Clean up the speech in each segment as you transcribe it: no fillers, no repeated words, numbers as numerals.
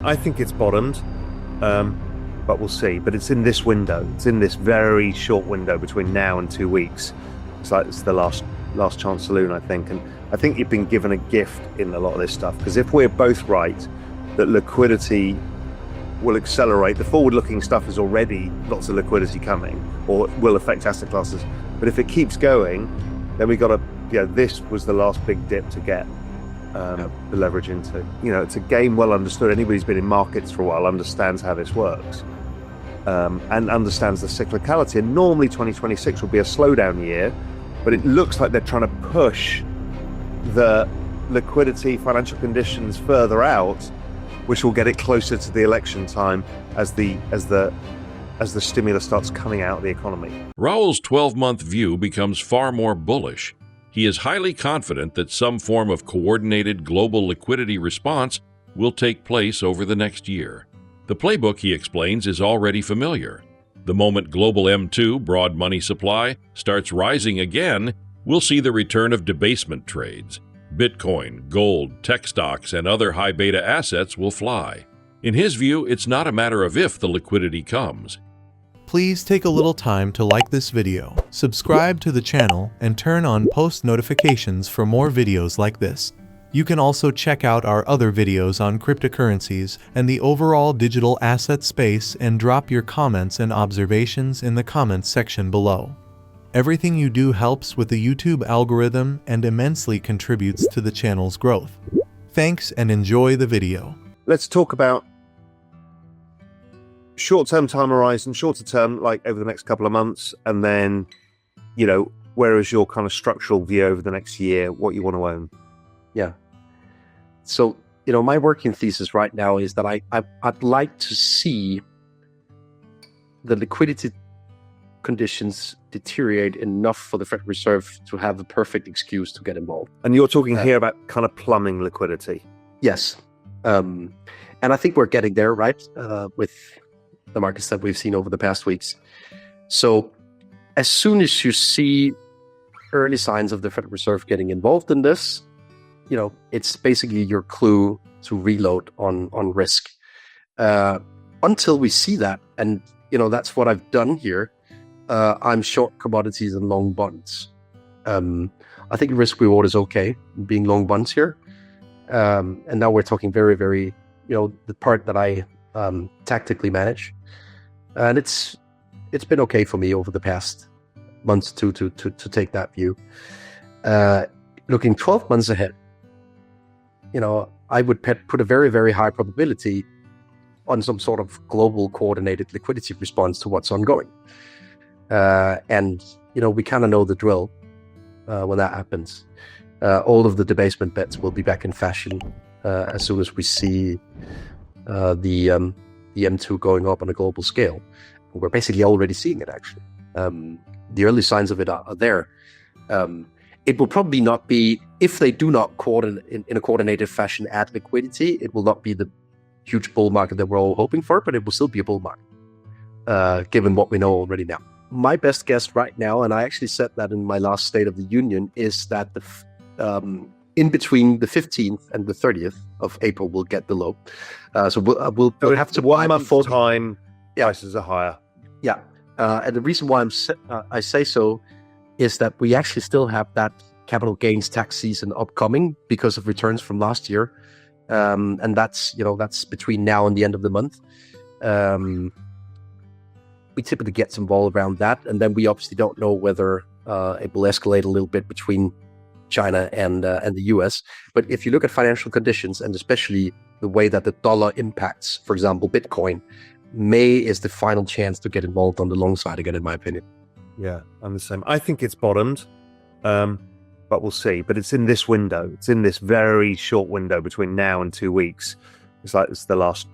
I think it's bottomed, but we'll see. But it's in this window. It's in this very short window between now and 2 weeks. It's the last chance saloon, I think. And I think you've been given a gift in a lot of this stuff, because if we're both right that liquidity will accelerate, the forward-looking stuff is already lots of liquidity coming, or will affect asset classes. But if it keeps going, then we got to. This was the last big dip to get. The leverage into. It's a game well understood. Anybody who's been in markets for a while understands how this works, and understands the cyclicality. And normally 2026 will be a slowdown year, but it looks like they're trying to push the liquidity, financial conditions further out, which will get it closer to the election time as the stimulus starts coming out of the economy. Raoul's 12-month view becomes far more bullish. He is highly confident that some form of coordinated global liquidity response will take place over the next year. The playbook, he explains, is already familiar. The moment global M2, broad money supply, starts rising again, we'll see the return of debasement trades. Bitcoin, gold, tech stocks, and other high-beta assets will fly. In his view, it's not a matter of if the liquidity comes. Please take a little time to like this video, subscribe to the channel, and turn on post notifications for more videos like this. You can also check out our other videos on cryptocurrencies and the overall digital asset space, and drop your comments and observations in the comments section below. Everything you do helps with the YouTube algorithm and immensely contributes to the channel's growth. Thanks and enjoy the video. Let's talk about short-term time horizon, shorter term, like over the next couple of months, and then, where is your kind of structural view over the next year, what you want to own? Yeah. So, my working thesis right now is that I'd like to see the liquidity conditions deteriorate enough for the Federal Reserve to have the perfect excuse to get involved. And you're talking here about kind of plumbing liquidity. Yes. And I think we're getting there, right? With the markets that we've seen over the past weeks. So as soon as you see early signs of the Federal Reserve getting involved in this, it's basically your clue to reload on risk. Until we see that, and that's what I've done here. I'm short commodities and long bonds. I think risk reward is okay being long bonds here. And now we're talking very, very, the part that I tactically manage. And it's been okay for me over the past months to take that view. Looking 12 months ahead, I would put a very, very high probability on some sort of global coordinated liquidity response to what's ongoing. And we kind of know the drill when that happens. All of the debasement bets will be back in fashion as soon as we see the M2 going up on a global scale. We're basically already seeing it, actually. The early signs of it are there. It will probably not be, if they do not in a coordinated fashion add liquidity, it will not be the huge bull market that we're all hoping for, but it will still be a bull market, given what we know already now. My best guess right now, and I actually said that in my last State of the Union, is that in between the 15th and the 30th of April, we'll get the low. So we'll have to 1 month full time. Prices are higher. Yeah, and the reason why I say so is that we actually still have that capital gains tax season upcoming because of returns from last year, and that's between now and the end of the month. We typically get some vol around that, and then we obviously don't know whether it will escalate a little bit between China and the US. But if you look at financial conditions, and especially the way that the dollar impacts, for example, Bitcoin, May is the final chance to get involved on the long side again, in my opinion. Yeah, I'm the same. I think it's bottomed, but we'll see. But it's in this window. It's in this very short window between now and 2 weeks. It's the last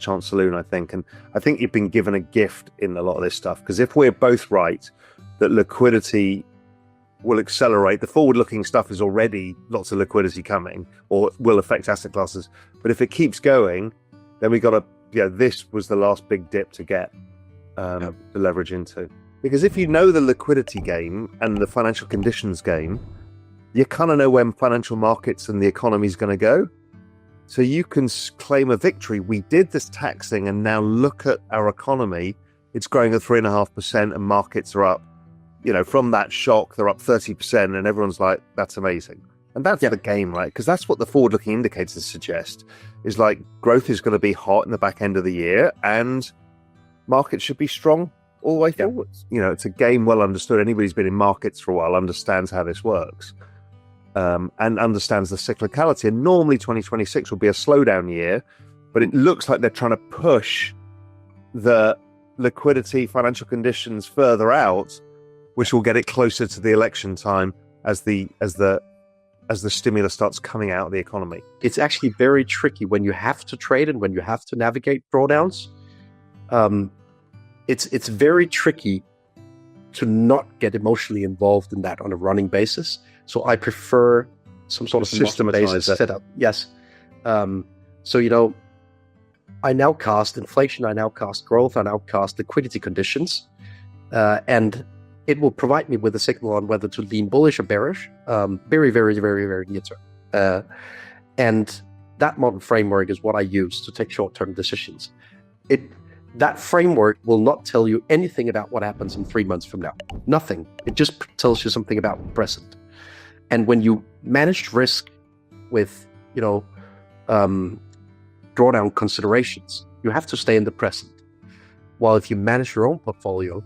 chance saloon, I think. And I think you've been given a gift in a lot of this stuff, because if we're both right that liquidity will accelerate, the forward-looking stuff is already lots of liquidity coming, or will affect asset classes. But if it keeps going, then we got to. This was the last big dip to get the leverage into. Because if you know the liquidity game and the financial conditions game, you kind of know when financial markets and the economy is going to go. So you can claim a victory. We did this taxing, and now look at our economy. It's growing at 3.5%, and markets are up. From that shock, they're up 30%, and everyone's like, "That's amazing." And that's the game, right? Because that's what the forward-looking indicators suggest. Is like growth is going to be hot in the back end of the year, and markets should be strong all the way forwards. It's a game well understood. Anybody who's been in markets for a while understands how this works. And understands the cyclicality. And normally 2026 will be a slowdown year, but it looks like they're trying to push the liquidity, financial conditions further out, which will get it closer to the election time as the stimulus starts coming out of the economy. It's actually very tricky when you have to trade and when you have to navigate drawdowns. It's very tricky to not get emotionally involved in that on a running basis. So I prefer some sort of system-based setup. Yes. So, I now cast inflation, I now cast growth, I now cast liquidity conditions. And it will provide me with a signal on whether to lean bullish or bearish, very, very, very, very near term. And that model framework is what I use to take short-term decisions. That framework will not tell you anything about what happens in 3 months from now. Nothing. It just tells you something about the present. And when you manage risk with, drawdown considerations, you have to stay in the present. While if you manage your own portfolio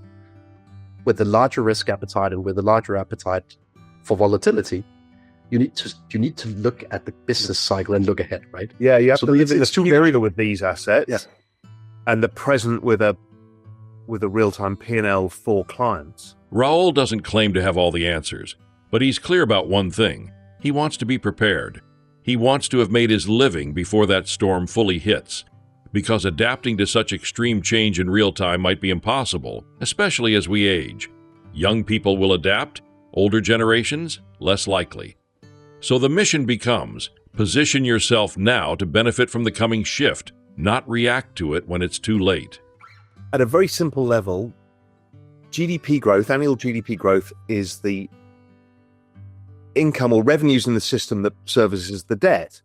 with a larger risk appetite and with a larger appetite for volatility, you need to look at the business cycle and look ahead, right? Yeah, you have So to live in the it's too future with these assets, Yes. and the present with a real-time P&L for clients. Raoul doesn't claim to have all the answers, but he's clear about one thing. He wants to be prepared. He wants to have made his living before that storm fully hits, because adapting to such extreme change in real time might be impossible, especially as we age. Young people will adapt, older generations, less likely. So the mission becomes, position yourself now to benefit from the coming shift, not react to it when it's too late. At a very simple level, GDP growth, annual GDP growth, is the income or revenues in the system that services the debt.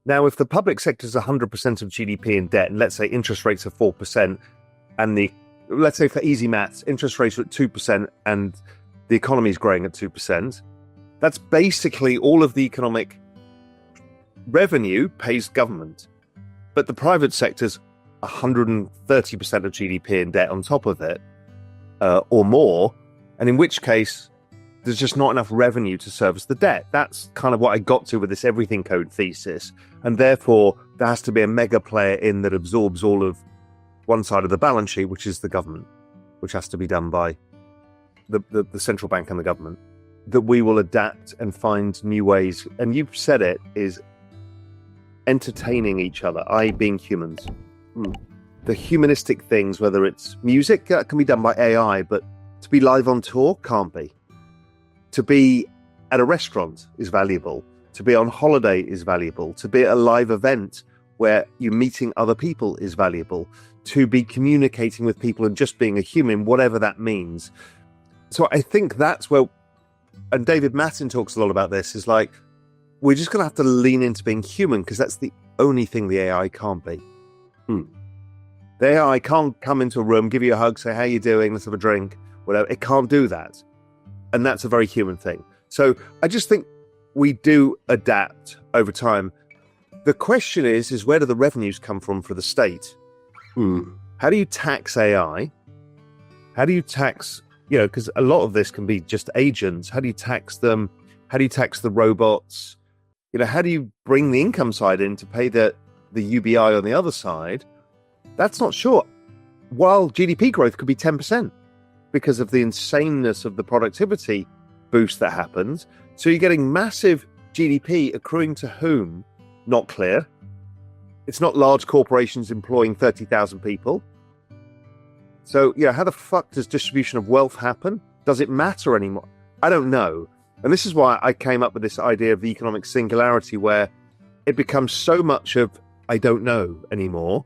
Now, if the public sector is 100% of GDP in debt, and let's say interest rates are 4%, and let's say for easy maths, interest rates are at 2%, and the economy is growing at 2%, that's basically all of the economic revenue pays government. But the private sector's 130% of GDP in debt on top of it, or more, and in which case, there's just not enough revenue to service the debt. That's kind of what I got to with this everything code thesis. And therefore, there has to be a mega player in that absorbs all of one side of the balance sheet, which is the government, which has to be done by the central bank and the government, that we will adapt and find new ways. And you've said it, is entertaining each other, i.e. being humans. The humanistic things, whether it's music, can be done by AI, but to be live on tour can't be. To be at a restaurant is valuable. To be on holiday is valuable. To be at a live event where you're meeting other people is valuable. To be communicating with people and just being a human, whatever that means. So I think that's where, and David Mattin talks a lot about this, is like, we're just going to have to lean into being human, because that's the only thing the AI can't be. The AI can't come into a room, give you a hug, say, how you doing, let's have a drink, whatever. It can't do that. And that's a very human thing. So I just think we do adapt over time. The question is where do the revenues come from for the state? How do you tax AI? How do you tax, because a lot of this can be just agents. How do you tax them? How do you tax the robots? How do you bring the income side in to pay the UBI on the other side? That's not sure. While GDP growth could be 10%. Because of the insaneness of the productivity boost that happens. So you're getting massive GDP accruing to whom? Not clear. It's not large corporations employing 30,000 people. So, how the fuck does distribution of wealth happen? Does it matter anymore? I don't know. And this is why I came up with this idea of the economic singularity, where it becomes so much of I don't know anymore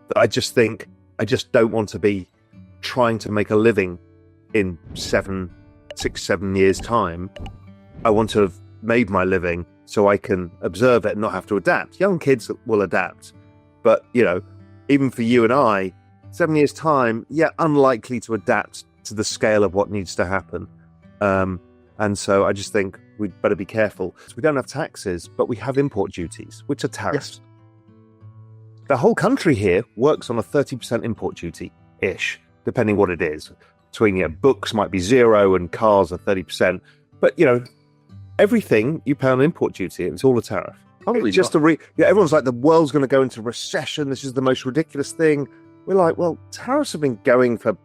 that I just think I just don't want to be trying to make a living in 6, 7 years' time. I want to have made my living so I can observe it and not have to adapt. Young kids will adapt. But, even for you and I, 7 years' time, unlikely to adapt to the scale of what needs to happen. And so I just think we'd better be careful. We don't have taxes, but we have import duties, which are tariffs. Yes. The whole country here works on a 30% import duty-ish, depending what it is. Between, books might be 0 and cars are 30%. But, everything you pay on import duty, it's all a tariff. Probably just everyone's like, the world's going to go into recession. This is the most ridiculous thing. We're like, well, tariffs have been going for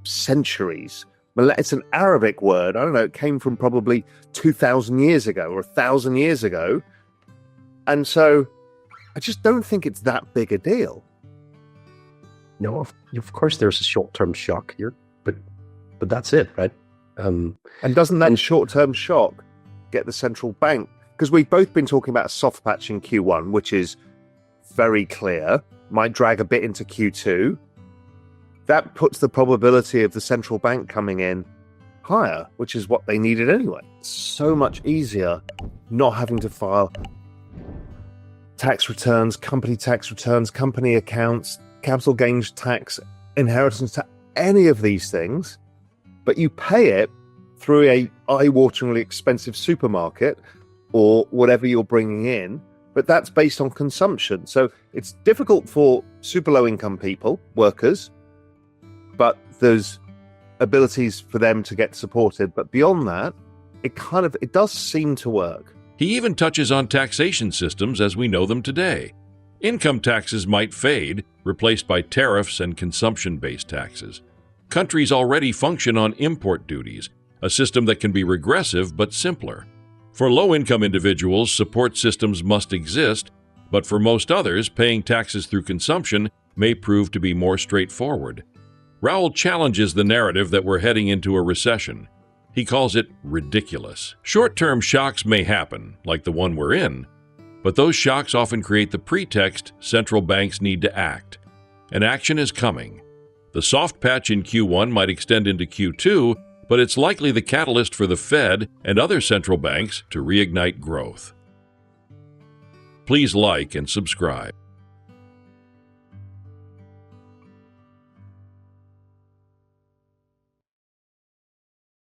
centuries. It's an Arabic word. I don't know. It came from probably 2,000 years ago or 1,000 years ago. And so I just don't think it's that big a deal. No, of course there's a short-term shock here, but that's it, right? And doesn't that short-term shock get the central bank? Because we've both been talking about a soft patch in Q1, which is very clear, might drag a bit into Q2. That puts the probability of the central bank coming in higher, which is what they needed anyway. It's so much easier not having to file tax returns, company accounts, capital gains tax, inheritance tax, any of these things, but you pay it through a eye-wateringly expensive supermarket or whatever you're bringing in, but that's based on consumption. So it's difficult for super low-income people, workers, but there's abilities for them to get supported. But beyond that, it does seem to work. He even touches on taxation systems as we know them today. Income taxes might fade, replaced by tariffs and consumption-based taxes. Countries already function on import duties, a system that can be regressive but simpler. For low-income individuals, support systems must exist, but for most others, paying taxes through consumption may prove to be more straightforward. Raoul challenges the narrative that we're heading into a recession. He calls it ridiculous. Short-term shocks may happen, like the one we're in, but those shocks often create the pretext central banks need to act. And action is coming. The soft patch in Q1 might extend into Q2, but it's likely the catalyst for the Fed and other central banks to reignite growth. Please like and subscribe.